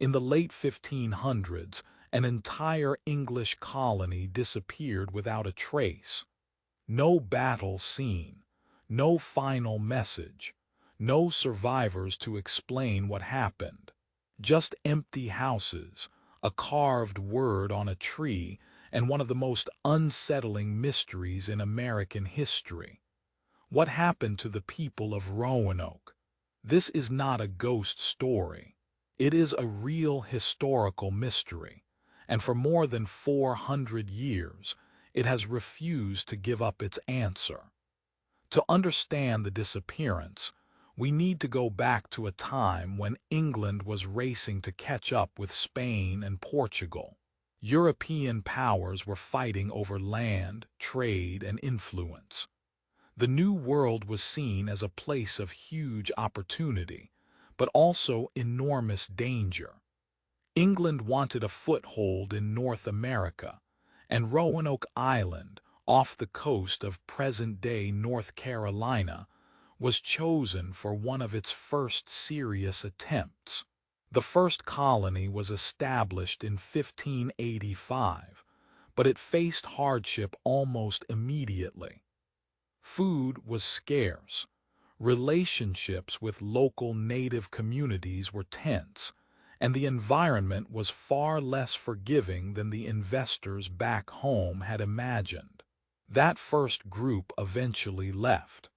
In the late 1500s, an entire English colony disappeared without a trace. No battle scene, no final message, no survivors to explain what happened. Just empty houses, a carved word on a tree, and one of the most unsettling mysteries in American history. What happened to the people of Roanoke? This is not a ghost story. It is a real historical mystery, and for more than 400 years, it has refused to give up its answer. To understand the disappearance, we need to go back to a time when England was racing to catch up with Spain and Portugal. European powers were fighting over land, trade, and influence. The New World was seen as a place of huge opportunity, but also enormous danger. England wanted a foothold in North America, and Roanoke Island, off the coast of present-day North Carolina, was chosen for one of its first serious attempts. The first colony was established in 1585, but it faced hardship almost immediately. Food was scarce. Relationships with local native communities were tense, and the environment was far less forgiving than the investors back home had imagined. That first group eventually left.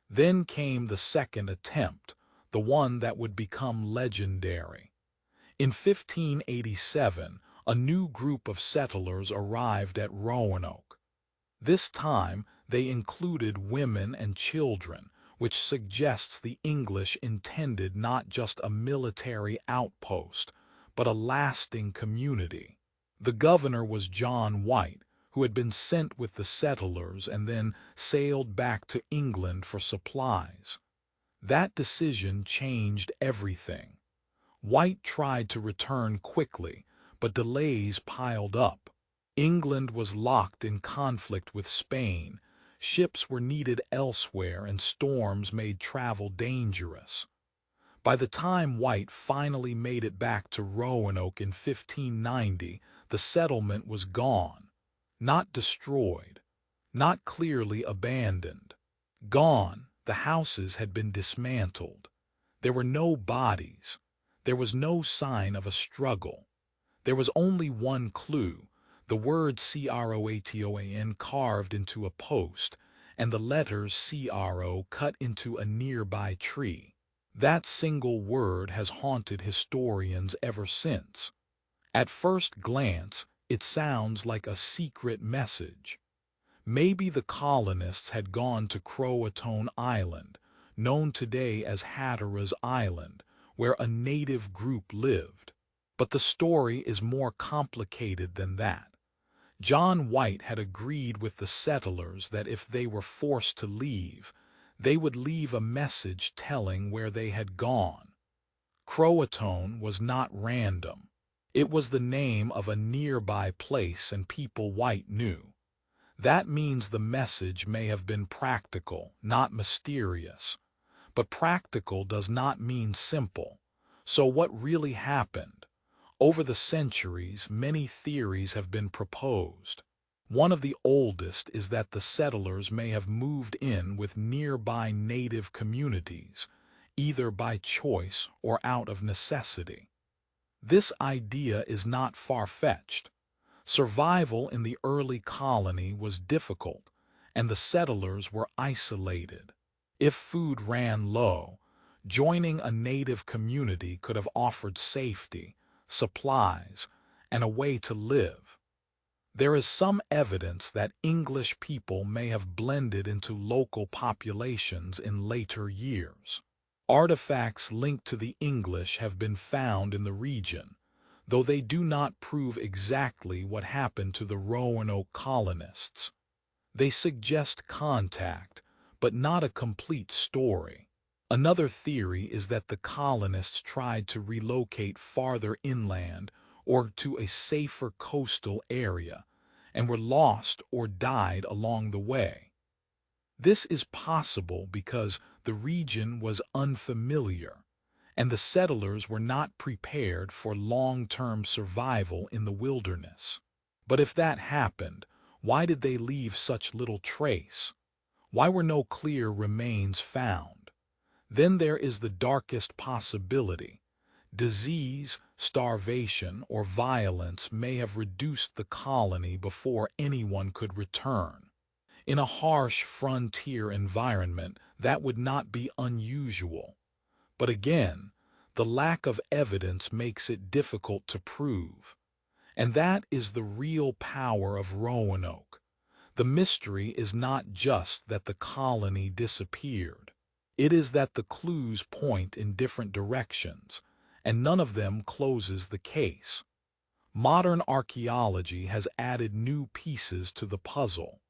Then came the second attempt, the one that would become legendary. In 1587, a new group of settlers arrived at Roanoke. This time, they included women and children, which suggests the English intended not just a military outpost, but a lasting community. The governor was John White, who had been sent with the settlers and then sailed back to England for supplies. That decision changed everything. White tried to return quickly, but delays piled up. England was locked in conflict with Spain, ships were needed elsewhere, and storms made travel dangerous. By the time White finally made it back to Roanoke in 1590, the settlement was gone. Not destroyed, not clearly abandoned. Gone, the houses had been dismantled. There were no bodies. There was no sign of a struggle. There was only one clue, the word CROATOAN carved into a post, and the letters CRO cut into a nearby tree. That single word has haunted historians ever since. At first glance, it sounds like a secret message. Maybe the colonists had gone to CROATOAN Island, known today as Hatteras Island, where a native group lived. But the story is more complicated than that. John White had agreed with the settlers that if they were forced to leave, they would leave a message telling where they had gone. CROATOAN was not random. It was the name of a nearby place and people White knew. That means the message may have been practical, not mysterious. But practical does not mean simple. So what really happened? Over the centuries, many theories have been proposed. One of the oldest is that the settlers may have moved in with nearby native communities, either by choice or out of necessity. This idea is not far-fetched. Survival in the early colony was difficult, and the settlers were isolated. If food ran low, joining a native community could have offered safety, supplies, and a way to live. There is some evidence that English people may have blended into local populations in later years. Artifacts linked to the English have been found in the region, though they do not prove exactly what happened to the Roanoke colonists. They suggest contact, but not a complete story. Another theory is that the colonists tried to relocate farther inland or to a safer coastal area, and were lost or died along the way. This is possible because the region was unfamiliar, and the settlers were not prepared for long-term survival in the wilderness. But if that happened, why did they leave such little trace? Why were no clear remains found? Then there is the darkest possibility. Disease, starvation, or violence may have reduced the colony before anyone could return. In a harsh frontier environment, that would not be unusual. But again, the lack of evidence makes it difficult to prove. And that is the real power of Roanoke. The mystery is not just that the colony disappeared. It is that the clues point in different directions, and none of them closes the case. Modern archaeology has added new pieces to the puzzle.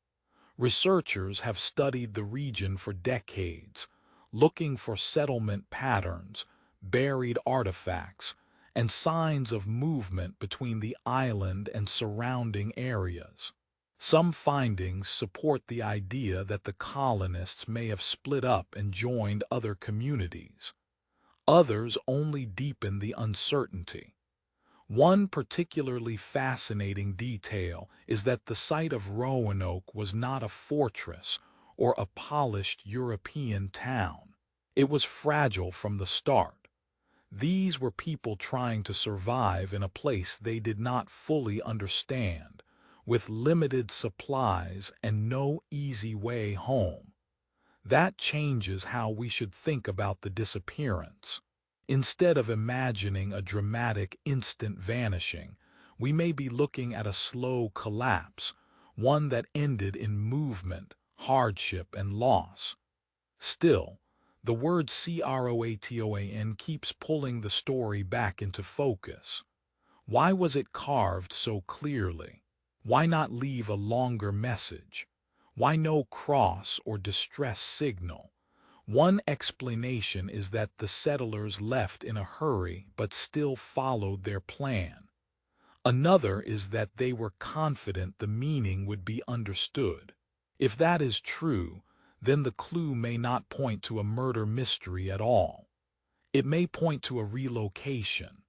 Researchers have studied the region for decades, looking for settlement patterns, buried artifacts, and signs of movement between the island and surrounding areas. Some findings support the idea that the colonists may have split up and joined other communities. Others only deepen the uncertainty. One particularly fascinating detail is that the site of Roanoke was not a fortress or a polished European town. It was fragile from the start. These were people trying to survive in a place they did not fully understand, with limited supplies and no easy way home. That changes how we should think about the disappearance. Instead of imagining a dramatic instant vanishing, we may be looking at a slow collapse, one that ended in movement, hardship, and loss. Still, the word CROATOAN keeps pulling the story back into focus. Why was it carved so clearly? Why not leave a longer message? Why no cross or distress signal? One explanation is that the settlers left in a hurry but still followed their plan. Another is that they were confident the meaning would be understood. If that is true, then the clue may not point to a murder mystery at all. It may point to a relocation.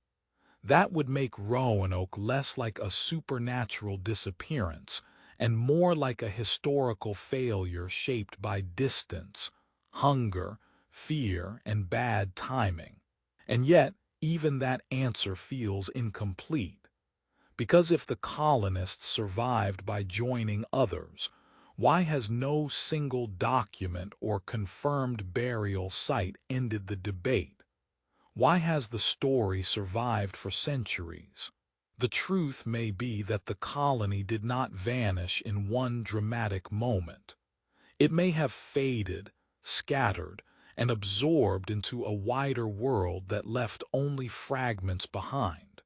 That would make Roanoke less like a supernatural disappearance and more like a historical failure shaped by distance, hunger, fear, and bad timing. And yet, even that answer feels incomplete. Because if the colonists survived by joining others, why has no single document or confirmed burial site ended the debate? Why has the story survived for centuries? The truth may be that the colony did not vanish in one dramatic moment. It may have faded, scattered, and absorbed into a wider world that left only fragments behind.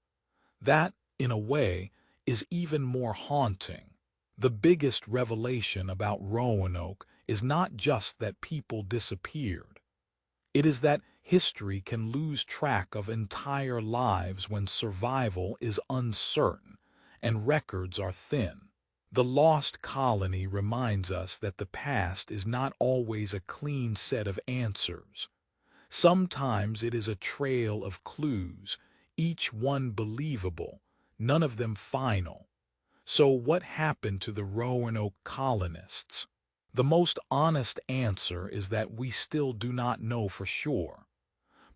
That, in a way, is even more haunting. The biggest revelation about Roanoke is not just that people disappeared. It is that history can lose track of entire lives when survival is uncertain and records are thin. The lost colony reminds us that the past is not always a clean set of answers. Sometimes it is a trail of clues, each one believable, none of them final. So what happened to the Roanoke colonists? The most honest answer is that we still do not know for sure.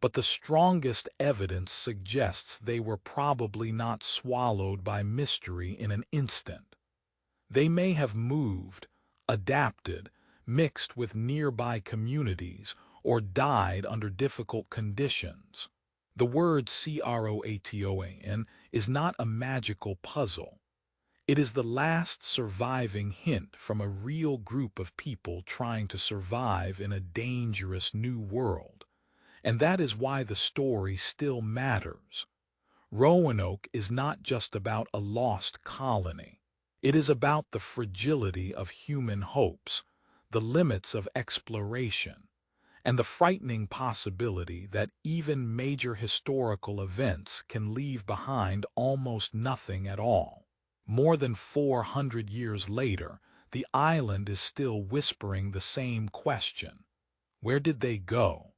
But the strongest evidence suggests they were probably not swallowed by mystery in an instant. They may have moved, adapted, mixed with nearby communities, or died under difficult conditions. The word CROATOAN is not a magical puzzle. It is the last surviving hint from a real group of people trying to survive in a dangerous new world. And that is why the story still matters. Roanoke is not just about a lost colony. It is about the fragility of human hopes, the limits of exploration, and the frightening possibility that even major historical events can leave behind almost nothing at all. More than 400 years later, the island is still whispering the same question. Where did they go?